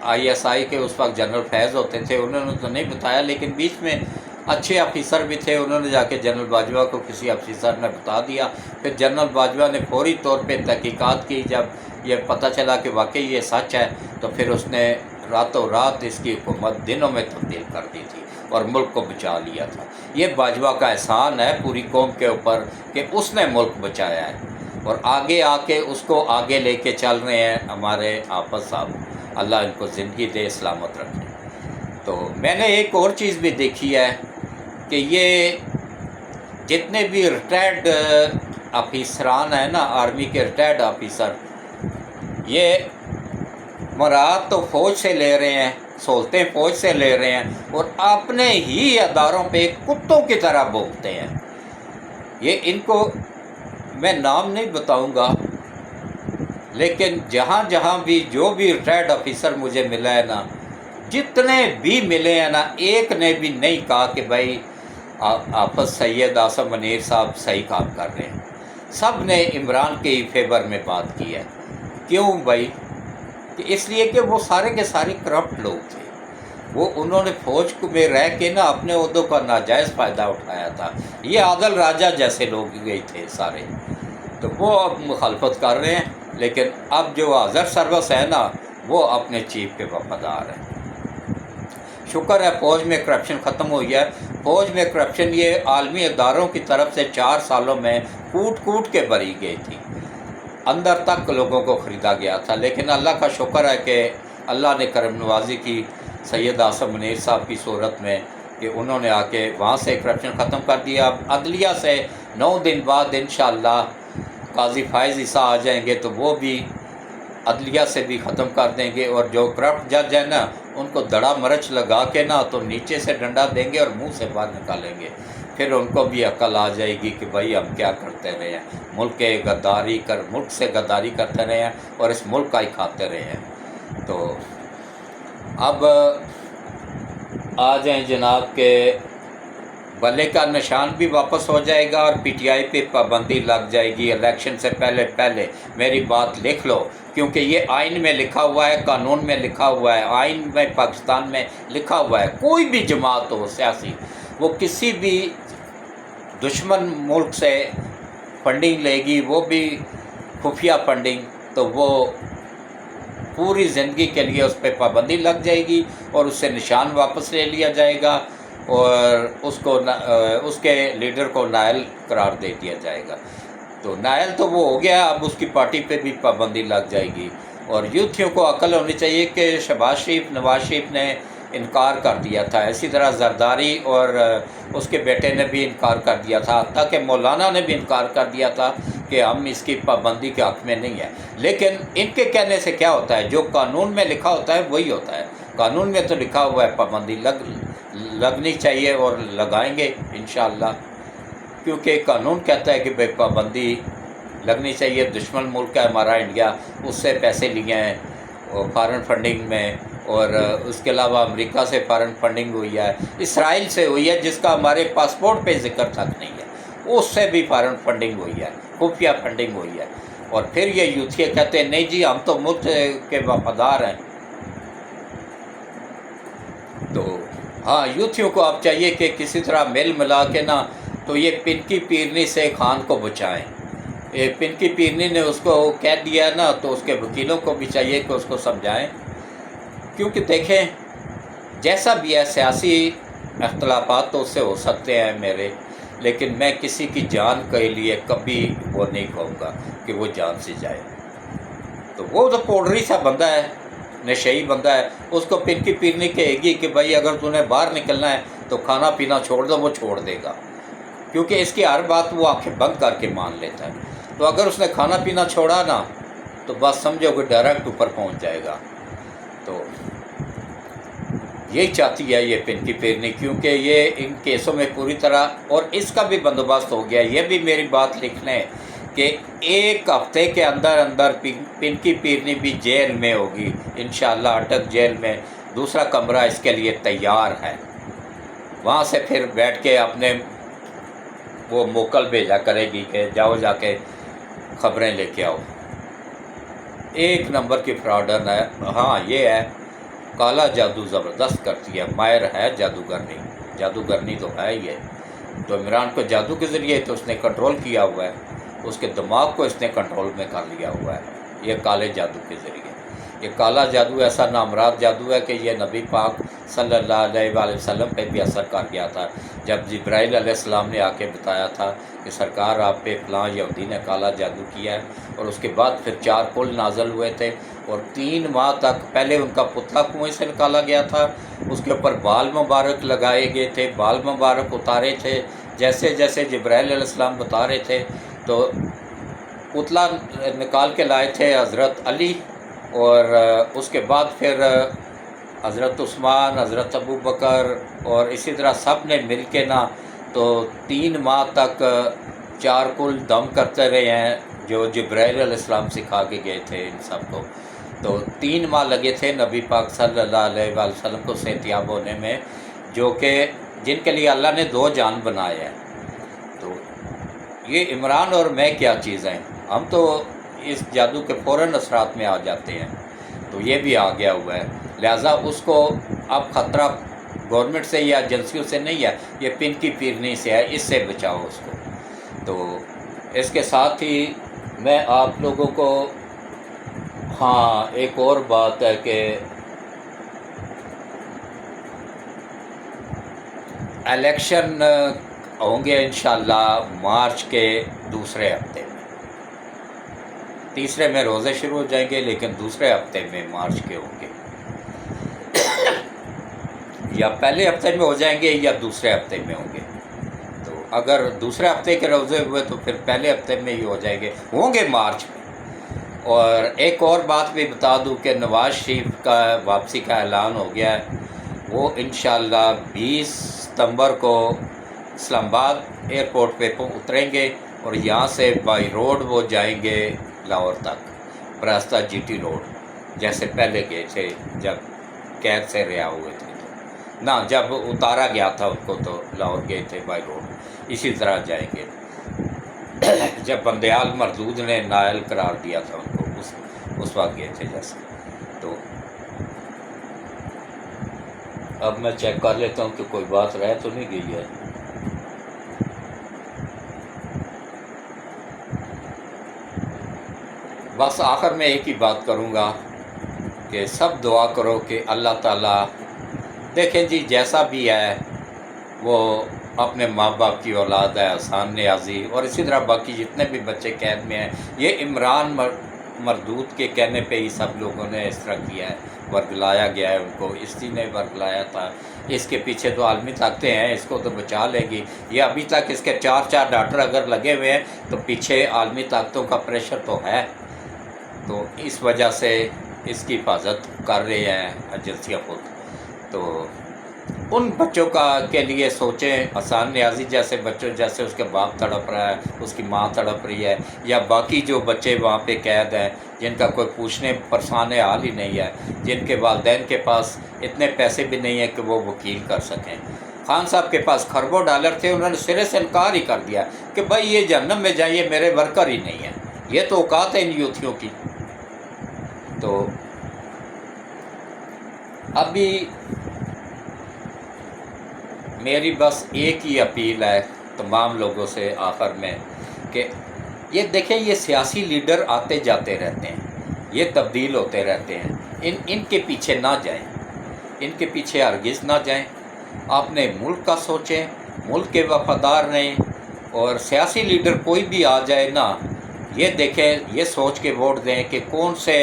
ISI के उस वक्त जनरल फैज़ होते थे, उन्होंने तो नहीं बताया, लेकिन बीच में अच्छे अफिसर भी थे, उन्होंने जाके जनरल बाजवा को किसी अफिसर ने बता दिया। फिर जनरल बाजवा ने फौरी तौर पे तहकीकात की। जब ये पता चला कि वाकई ये सच है, तो फिर उसने रातों रात इसकी हुकूमत दिनों में तब्दील कर दी थी और मुल्क को बचा लिया था। ये बाजवा का एहसान है पूरी कौम के ऊपर कि उसने मुल्क बचाया है। और आगे आके उसको आगे लेके चल रहे हैं हमारे हाफ़िज़ साहब, अल्लाह इनको ज़िंदगी दे, सलामत रखे। तो मैंने एक और चीज़ भी देखी है कि ये जितने भी रिटायर्ड अफिसरान हैं ना, आर्मी के रिटायर्ड ऑफिसर, ये मराद तो फ़ौज से ले रहे हैं, सहूलतें फ़ौज से ले रहे हैं और अपने ही अदारों पे कुत्तों की तरह भोंकते हैं। ये इनको मैं नाम नहीं बताऊंगा, लेकिन जहाँ जहाँ भी जो भी रिटायर्ड ऑफिसर मुझे मिला है ना, जितने भी मिले हैं ना, एक ने भी नहीं कहा कि भाई हाफ़िज़ सैयद आसिम मुनीर साहब सही काम कर रहे हैं। सब ने इमरान के ही फेवर में बात की है। क्यों भाई? कि इसलिए कि वो सारे के सारे करप्ट लोग थे। وہ انہوں نے فوج میں رہ کے نا اپنے عہدوں کا ناجائز فائدہ اٹھایا تھا. یہ عادل راجہ جیسے لوگ گئے تھے سارے، تو وہ اب مخالفت کر رہے ہیں. لیکن اب جو حاضر سروس ہے نا وہ اپنے چیف کے وفادار ہیں. شکر ہے فوج میں کرپشن ختم ہوئی ہے. فوج میں کرپشن یہ عالمی اداروں کی طرف سے 4 سالوں میں کوٹ کوٹ کے بری گئی تھی، اندر تک لوگوں کو خریدا گیا تھا. لیکن اللہ کا شکر ہے کہ اللہ نے کرم نوازی کی سید آصف منیر صاحب کی صورت میں کہ انہوں نے آ کے وہاں سے کرپشن ختم کر دیا. اب عدلیہ سے 9 دن بعد انشاءاللہ قاضی فائز عیسیٰ آ جائیں گے تو وہ بھی عدلیہ سے بھی ختم کر دیں گے. اور جو کرپٹ جج ہیں نا ان کو دڑا مرچ لگا کے نا تو نیچے سے ڈنڈا دیں گے اور منہ سے باہر نکالیں گے. پھر ان کو بھی عقل آ جائے گی کہ بھائی ہم کیا کرتے رہے ہیں، ملک سے غداری کرتے رہے ہیں اور اس ملک کا ہی کھاتے رہے ہیں. تو اب آ جائیں جناب کہ بلے کا نشان بھی واپس ہو جائے گا اور پی ٹی آئی پہ پابندی لگ جائے گی الیکشن سے پہلے. میری بات لکھ لو، کیونکہ یہ آئین میں لکھا ہوا ہے، قانون میں لکھا ہوا ہے، آئین میں پاکستان میں لکھا ہوا ہے. کوئی بھی جماعت ہو سیاسی، وہ کسی بھی دشمن ملک سے فنڈنگ لے گی، وہ بھی خفیہ فنڈنگ، تو وہ پوری زندگی کے لیے اس پہ پابندی لگ جائے گی اور اس سے نشان واپس لے لیا جائے گا اور اس کے لیڈر کو نائل قرار دے دیا جائے گا. تو نائل تو وہ ہو گیا، اب اس کی پارٹی پہ بھی پابندی لگ جائے گی. اور یوتھیوں کو عقل ہونی چاہیے کہ نواز شریف نے انکار کر دیا تھا، اسی طرح زرداری اور اس کے بیٹے نے بھی انکار کر دیا تھا، حتیٰ کہ مولانا نے بھی انکار کر دیا تھا کہ ہم اس کی پابندی کے حق میں نہیں ہیں. لیکن ان کے کہنے سے کیا ہوتا ہے، جو قانون میں لکھا ہوتا ہے وہی ہوتا ہے. قانون میں تو لکھا ہوا ہے پابندی لگنی چاہیے اور لگائیں گے انشاءاللہ، کیونکہ قانون کہتا ہے کہ بھائی پابندی لگنی چاہیے. دشمن ملک ہے ہمارا انڈیا، اس سے پیسے لیے ہیں فارن فنڈنگ میں، اور اس کے علاوہ امریکہ سے فارن فنڈنگ ہوئی ہے، اسرائیل سے ہوئی ہے جس کا ہمارے پاسپورٹ پہ ذکر تک نہیں ہے، اس سے بھی فارن فنڈنگ ہوئی ہے، خفیہ فنڈنگ ہوئی ہے. اور پھر یہ یوتھیا کہتے ہیں نہیں جی ہم تو ملک کے وفادار ہیں. تو ہاں یوتھیوں کو اب چاہیے کہ کسی طرح مل ملا کے نا تو یہ پنکی پیرنی سے خان کو بچائیں. پنکی پیرنی نے اس کو کہہ دیا نا تو اس کے وکیلوں کو بھی چاہیے کہ اس کو سمجھائیں، کیونکہ دیکھیں جیسا بھی ہے سیاسی اختلافات تو اس سے ہو سکتے ہیں میرے، لیکن میں کسی کی جان کے لیے کبھی وہ نہیں کہوں گا کہ وہ جان سے جائے. تو وہ تو پوڈری سا بندہ ہے، نشئی بندہ ہے، اس کو پنکی پیرنی کہے گی کہ بھائی اگر تُو نے باہر نکلنا ہے تو کھانا پینا چھوڑ دو، وہ چھوڑ دے گا، کیونکہ اس کی ہر بات وہ آنکھیں بند کر کے مان لیتا ہے. تو اگر اس نے کھانا پینا چھوڑا نا تو بس سمجھو کہ ڈائریکٹ اوپر پہنچ جائے گا. تو یہی چاہتی ہے یہ پنکی پیرنی، کیونکہ یہ ان کیسوں میں پوری طرح، اور اس کا بھی بندوبست ہو گیا. یہ بھی میری بات لکھ لیں کہ 1 ہفتے کے اندر پنکی پیرنی بھی جیل میں ہوگی انشاءاللہ. اٹک جیل میں دوسرا کمرہ اس کے لیے تیار ہے، وہاں سے پھر بیٹھ کے اپنے وہ موکل بھیجا کرے گی کہ جاؤ جا کے خبریں لے کے آؤ. 1 نمبر کی فراڈن ہے. ہاں یہ ہے کالا جادو زبردست کرتی ہے، ماہر ہے جادوگرنی تو ہے ہی ہے. تو عمران کو جادو کے ذریعے تو اس نے کنٹرول کیا ہوا ہے، اس کے دماغ کو اس نے کنٹرول میں کر لیا ہوا ہے یہ کالے جادو کے ذریعے. یہ کالا جادو ایسا نامراد جادو ہے کہ یہ نبی پاک صلی اللہ علیہ وآلہ وسلم پہ بھی اثر کر گیا تھا. جب جبرائیل علیہ السلام نے آ کے بتایا تھا کہ سرکار آپ پہ فلاں یہودی نے کالا جادو کیا ہے، اور اس کے بعد پھر 4 پل نازل ہوئے تھے اور 3 ماہ تک پہلے ان کا پتلا کنویں سے نکالا گیا تھا، اس کے اوپر بال مبارک لگائے گئے تھے، بال مبارک اتارے تھے جیسے جیسے جبرائیل علیہ السلام بتا رہے تھے. تو پتلا نکال کے لائے تھے حضرت علی، اور اس کے بعد پھر حضرت عثمان، حضرت ابو بکر، اور اسی طرح سب نے مل کے نا تو 3 ماہ تک 4 پل دم کرتے رہے ہیں جو جبرائیل علیہ السلام سکھا کے گئے تھے ان سب کو. تو 3 ماہ لگے تھے نبی پاک صلی اللہ علیہ وآلہ وسلم کو صحتیاب ہونے میں، جو کہ جن کے لیے اللہ نے 2 جان بنائے ہیں. تو یہ عمران اور میں کیا چیز ہیں، ہم تو اس جادو کے فوراً اثرات میں آ جاتے ہیں. تو یہ بھی آ گیا ہوا ہے، لہٰذا اس کو अब ख़तरा गवर्नमेंट से या एजेंसियों से नहीं है, ये पिन की पीरनी से है, इससे बचाओ उसको। तो इसके साथ ही मैं आप लोगों को हाँ एक और बात है कि इलेक्शन होंगे इंशाल्लाह मार्च के दूसरे हफ्ते में। तीसरे में रोज़े शुरू हो जाएंगे, लेकिन दूसरे हफ्ते में मार्च के होंगे। या पहले हफ्ते में हो जाएंगे या दूसरे हफ्ते में होंगे। तो अगर दूसरे हफ्ते के रोज़े हुए तो फिर पहले हफ्ते में ही हो जाएंगे, होंगे मार्च में। और एक और बात भी बता दूं कि नवाज़ शरीफ का वापसी का ऐलान हो गया है। वो इंशाल्लाह 20 सितंबर को इस्लामाबाद एयरपोर्ट पे उतरेंगे और यहाँ से बाई रोड वो जाएंगे लाहौर तक, रास्ता जीटी रोड, जैसे पहले गए थे जब कैद से रिहा हुए थे ना, जब उतारा गया था उनको तो लाहौर गए थे बाई रोड, इसी तरह जाएंगे। जब बंदयाल मरदूद ने नायल करार दिया था उनको, उस वक्त गए थे जैसे। तो अब मैं चेक कर लेता हूँ कि कोई बात रह तो नहीं गई है। बस आखिर में एक ही बात करूँगा कि सब दुआ करो कि अल्लाह ताला, देखें जी जैसा भी है वो अपने माँ बाप की औलाद है, आसान न्याजी, और इसी तरह बाकी जितने भी बच्चे कैद में हैं, ये इमरान मरदूद के कहने पे ही सब लोगों ने इस तरह किया है, वर्गलाया गया है उनको, इसी ने वर्गलाया था। इसके पीछे तो आलमी ताकतें हैं, इसको तो बचा लेगी। ये अभी तक इसके 4 डॉक्टर अगर लगे हुए हैं तो पीछे आलमी ताकतों का प्रेशर तो है, तो इस वजह से इसकी हिफाजत कर रहे हैं एजेंसियाँ खुद। तो उन बच्चों का के लिए सोचें, आसान न्याजी जैसे बच्चों, जैसे उसके बाप तड़प रहा है, उसकी माँ तड़प रही है, या बाकी जो बच्चे वहाँ पे कैद हैं जिनका कोई पूछने परेशान हाल ही नहीं है, जिनके वालिदैन के पास इतने पैसे भी नहीं है कि वो वकील कर सकें। खान साहब के पास खरबों डॉलर थे, उन्होंने सिरे से इनकार ही कर दिया कि भाई ये जहन्नम में जाइए, मेरे वर्कर ही नहीं है, ये तो औकात है इन यूथियों की। तो अभी मेरी बस एक ही अपील है तमाम लोगों से आखिर में कि ये देखें, ये सियासी लीडर आते जाते रहते हैं, ये तब्दील होते रहते हैं, इनके पीछे ना जाएं, इनके पीछे हरगिज़ ना जाएं। आपने मुल्क का सोचें, मुल्क के वफादार रहें, और सियासी लीडर कोई भी आ जाए ना, ये देखें, ये सोच के वोट दें कि कौन से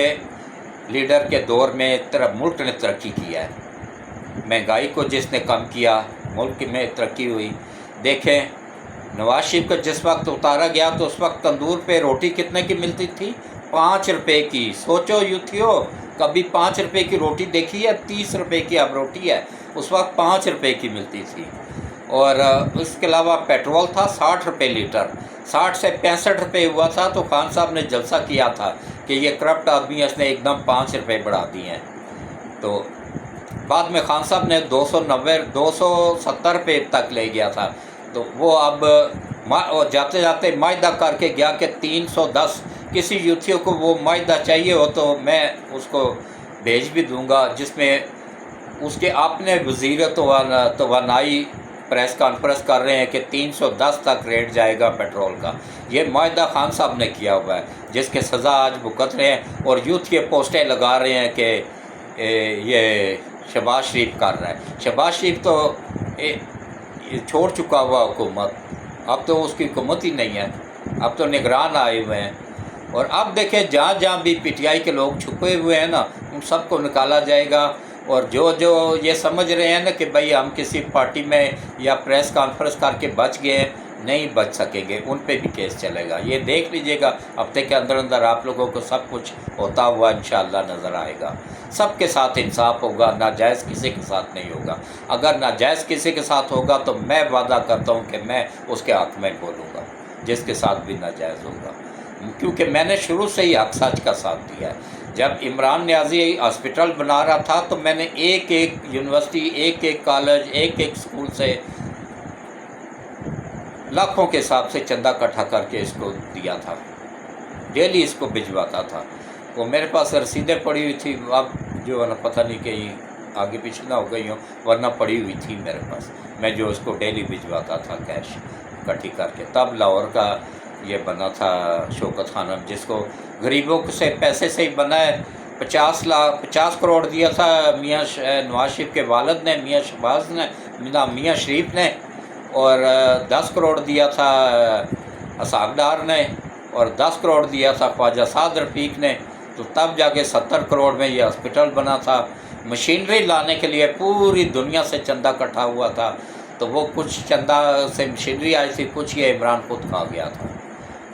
लीडर के दौर में मुल्क ने तरक्की किया है, महंगाई को जिसने कम किया, मुल्क में तरक्की हुई। देखें, नवाज शरीफ को जिस वक्त उतारा गया तो उस वक्त तंदूर पे रोटी कितने की मिलती थी? 5 रुपये की। सोचो यूथियो, कभी 5 रुपये की रोटी देखी है? 30 रुपये की अब रोटी है, उस वक्त 5 रुपये की मिलती थी। और इसके अलावा पेट्रोल था 60 रुपये लीटर, 60 से 65 रुपये हुआ था। तो खान साहब ने जलसा किया था कि ये करप्ट आदमी है, इसने एकदम 5 रुपये बढ़ा दिए हैं। तो बाद में खान साहब ने 270 रुपये तक ले गया था। तो वो अब जाते जाते मायदा करके गया कि 310। किसी यूथियों को वो मायदा चाहिए हो तो मैं उसको भेज भी दूंगा, जिसमें उसके अपने वज़ीर तवानाई प्रेस कॉन्फ्रेंस कर रहे हैं कि 310 तक रेट जाएगा पेट्रोल का। ये मायदा खान साहब ने किया हुआ है, जिसके सज़ा आज भुगत रहे हैं, और यूथ के पोस्टें लगा रहे हैं कि ये शहबाज शरीफ कर रहा है। शहबाज शरीफ तो छोड़ चुका हुआ हुकूमत, अब तो उसकी हुकूमत ही नहीं है, अब तो निगरान आए हुए हैं। और अब देखें, जहाँ जहाँ भी पीटीआई के लोग छुपे हुए हैं ना, उन सबको निकाला जाएगा। और जो जो ये समझ रहे हैं ना कि भाई हम किसी पार्टी में या प्रेस कॉन्फ्रेंस करके बच गए, नहीं बच सकेंगे, उन पे भी केस चलेगा। ये देख लीजिएगा, हफ्ते के अंदर अंदर आप लोगों को सब कुछ होता हुआ इंशाअल्लाह नज़र आएगा। सबके साथ इंसाफ होगा, नाजायज़ किसी के साथ नहीं होगा। अगर नाजायज़ किसी के साथ होगा तो मैं वादा करता हूँ कि मैं उसके हक़ में बोलूँगा, जिसके साथ भी नाजायज़ होगा, क्योंकि मैंने शुरू से ही हक सच का साथ दिया है। जब इमरान न्याजी हॉस्पिटल बना रहा था तो मैंने एक एक यूनिवर्सिटी, एक एक कॉलेज, एक एक स्कूल से लाखों के हिसाब से चंदा इकट्ठा करके इसको दिया था, डेली इसको भिजवाता था। वो मेरे पास रसीदें पड़ी हुई थी, अब जो है ना पता नहीं कि आगे पिछले ना हो गई हूँ, वरना पड़ी हुई थी मेरे पास, मैं जो उसको डेली भिजवाता था कैश इकट्ठी करके। तब लाहौर का ये बना था शौकत खानम, जिसको गरीबों से पैसे से ही बना है। 50 करोड़ दिया था मियाँ नवाज शरीफ के वालिद ने, मियाँ शहबाज ने, मियाँ शरीफ ने, और 10 करोड़ दिया था इसहाक डार ने, और 10 करोड़ दिया था ख्वाजा साद रफ़ीक ने। तो तब जाके 70 करोड़ में ये हॉस्पिटल बना था। मशीनरी लाने के लिए पूरी दुनिया से चंदा इकट्ठा हुआ था, तो वो कुछ चंदा से मशीनरी आई थी, कुछ ये इमरान खुद खा गया था।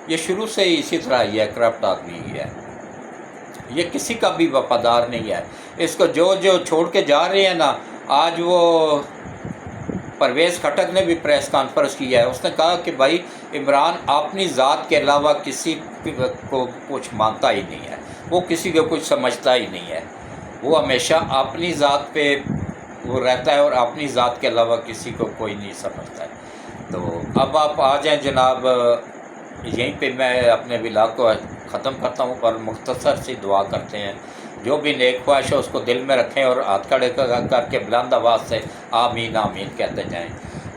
ये शुरू से ही इसी तरह ही है, करप्ट आदमी ही है, ये किसी का भी वफादार नहीं है। इसको जो छोड़ के जा रहे हैं ना, आज वो परवेज़ खटक ने भी प्रेस कॉन्फ्रेंस की है, उसने कहा कि भाई इमरान अपनी ज़ात के अलावा किसी को कुछ मानता ही नहीं है, वो किसी को कुछ समझता ही नहीं है, वो हमेशा अपनी ज़ात पे वो रहता है और अपनी ज़ात के अलावा किसी को कोई नहीं समझता है। तो अब आप आ जाएँ जनाब, यहीं पे मैं अपने व्लॉग को ख़त्म करता हूँ और मुख्तसर सी दुआ करते हैं। जो भी नेक ख्वाहिश है उसको दिल में रखें और हाथ खड़े करके बुलंद आवाज़ से आमीन आमीन कहते जाएँ।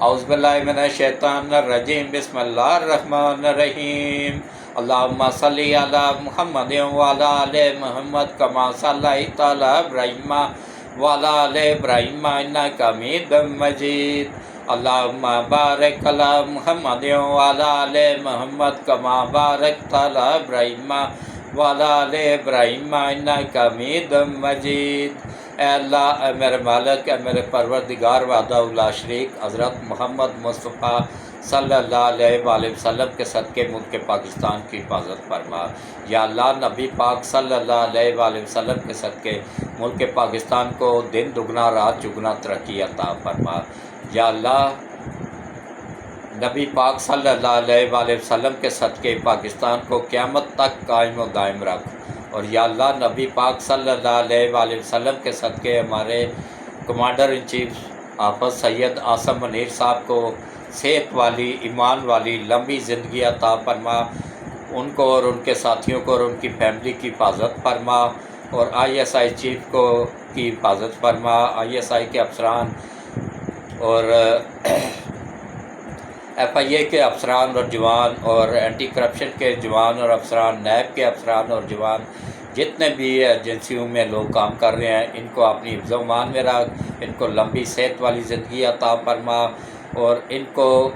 औज़ुबिल्लाहि मिनश्शैतानिर्रजीम, बिस्मिल्लाहिर्रहमानिर्रहीम। अल्लाहुम्मा सल्लि अला मुहम्मद व अला आलि मुहम्मद कमा सल्लैता अला इब्राहीम व अला आलि इब्राहीम इन्नका हमीदुम मजीद। अल्लाहुम्मा बारिक अला मुहम्मद व अला आलि मुहम्मद कमा बारकता अला इब्राहीम व अला आलि इब्राहीम इन्नका हमीदुम मजीद। ऐ अल्लाह, ऐ मेरे मालिक, ऐ मेरे परवरदिगार वहदहू ला शरीक हज़रत मोहम्मद मुस्तफ़ा सल्लल्लाहु अलैहि वसल्लम के सदक़े मुल्क पाकिस्तान की हिफाजत फरमा। या अल्लाह, नबी पाक सल्लल्लाहु अलैहि वसल्लम के सदक़े मुल्क पाकिस्तान को दिन दुगना रात चुगना तरक्की अता फरमा। या अल्लाह, नबी पाक सल्लल्लाहु अलैहि वसल्लम के सदक़े पाकिस्तान को क़यामत तक कायम व दायम रख। और या अल्लाह, नबी पाक सल्लल्लाहु अलैहि वसल्लम के सदक़े हमारे कमांडर इन चीफ हाफ़िज़ सैयद आसम मुनीर साहब को सेहत वाली, ईमान वाली लंबी ज़िंदगी अता फरमा, उनको और उनके साथियों को और उनकी फैमिली की हिफाजत फरमा। और ISI चीफ को की हिफाजत फरमा, ISI के अफसरान और FIA के अफसरान और जवान और एंटी करप्शन के जवान और अफसरान, नैब के अफसरान और जवान, जितने भी एजेंसियों में लोग काम कर रहे हैं, इनको अपनी हिफ्ज़-ओ-मान में रख, इनको लंबी सेहत वाली ज़िंदगी अता फरमा और इनको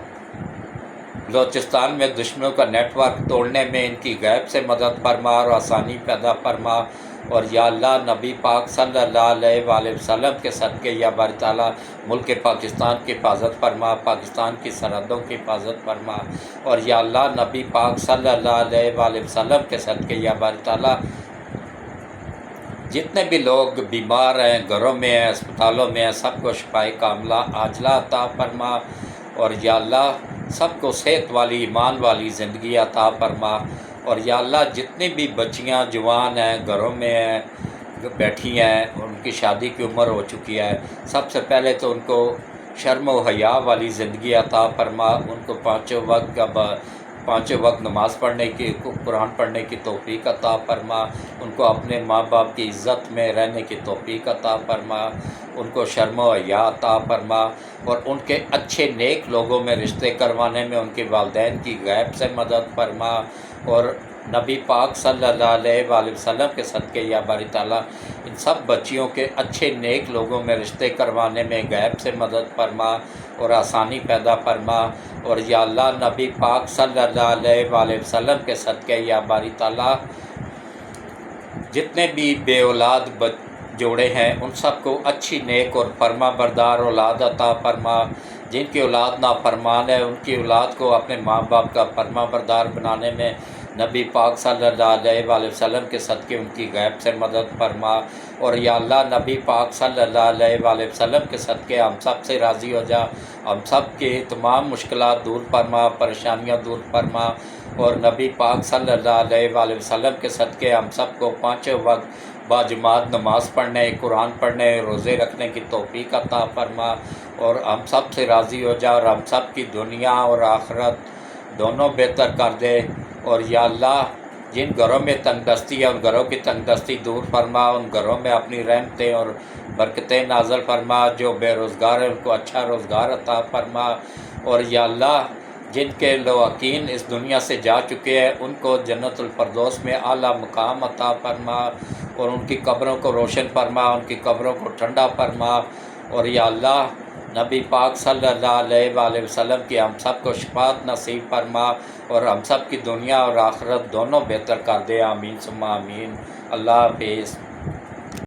बलोचिस्तान में दुश्मनों का नेटवर्क तोड़ने में इनकी गैब से मदद फरमा और आसानी पैदा फरमा। और या अल्लाह, नबी पाक सल्लल्लाहु अलैहि वसल्लम के सदक़े या बारी ताला मुल्क पाकिस्तान की हिफाजत फरमा, पाकिस्तान की सरहदों की हिफाजत फरमा। और या अल्लाह, नबी पाक सल्लल्लाहु अलैहि वसल्लम के सदक़े या बारी ताला जितने भी लोग बीमार हैं, घरों में हैं, अस्पतालों में हैं, सबको शिफाए कामिला आजिला अता फरमा। और या अल्लाह, सबको सेहत वाली, ईमान वाली ज़िंदगी अता फरमा। और या अल्लाह, जितनी भी बच्चियां जवान हैं, घरों में हैं, बैठी हैं, उनकी शादी की उम्र हो चुकी है, सबसे पहले तो उनको शर्म व हया वाली ज़िंदगी अता फरमा, उनको पाँचों वक्त नमाज़ पढ़ने की, कुरान पढ़ने की तौफ़ीक़ अता फरमा, उनको अपने माँ बाप की इज़्ज़त में रहने की तौफ़ीक़ अता फरमा, उनको शर्म व हया अता फरमा और उनके अच्छे नेक लोगों में रिश्ते करवाने में उनके वालिदैन की गैब से मदद फरमा। और नबी पाक सल्लल्लाहु अलैहि वसल्लम के सदक़े या बारी ताला इन सब बच्चियों के अच्छे नेक लोगों में रिश्ते करवाने में गैब से मदद फरमा और आसानी पैदा फरमा। और या अल्लाह, नबी पाक सल्लल्लाहु अलैहि वसल्लम के सदक़े या बारी ताला जितने भी बे औलाद जोड़े हैं उन सबको अच्छी नेक और फरमा बरदार औलाद अता फरमा। जिनकी औलाद नाफरमान है उनकी औलाद को अपने माँ बाप का फरमा बरदार बनाने में नबी पाक सल्लल्लाहु अलैहि वसल्लम के सदक़े उनकी गैब से मदद फरमा। और या अल्लाह, नबी पाक सल्लल्लाहु अलैहि वसल्लम के सदक़े हम सब से राज़ी हो जा, हम सब के तमाम मुश्किलात दूर फरमा, परेशानियाँ दूर फरमा। और नबी पाक सल्लल्लाहु अलैहि वसल्लम के सदक़े हम सब को पाँचों वक्त बाजमात नमाज़ पढ़ने, कुरान पढ़ने, रोज़े रखने की तौफ़ीक़ अता फरमा। और हम सब से राज़ी हो जा और हम सब की दुनिया और आखिरत दोनों बेहतर कर दे। और या अल्लाह, جن گھروں میں تنگ دستی ہے ان گھروں کی تنگ دستی دور فرما، ان گھروں میں اپنی رحمتیں اور برکتیں نازل فرما، جو بے روزگار ہیں ان کو اچھا روزگار عطا فرما، اور یا اللہ جن کے لواحقین اس دنیا سے جا چکے ہیں ان کو جنت الفردوس میں اعلیٰ مقام عطا فرما، اور ان کی قبروں کو روشن فرما، ان کی قبروں کو ٹھنڈا فرما، اور یا اللہ نبی پاک صلی اللہ علیہ وآلہ وسلم کی ہم سب کو شفاعت نصیب فرما، اور ہم سب کی دنیا اور آخرت دونوں بہتر کر دے، آمین ثم آمین۔ اللہ حافظ۔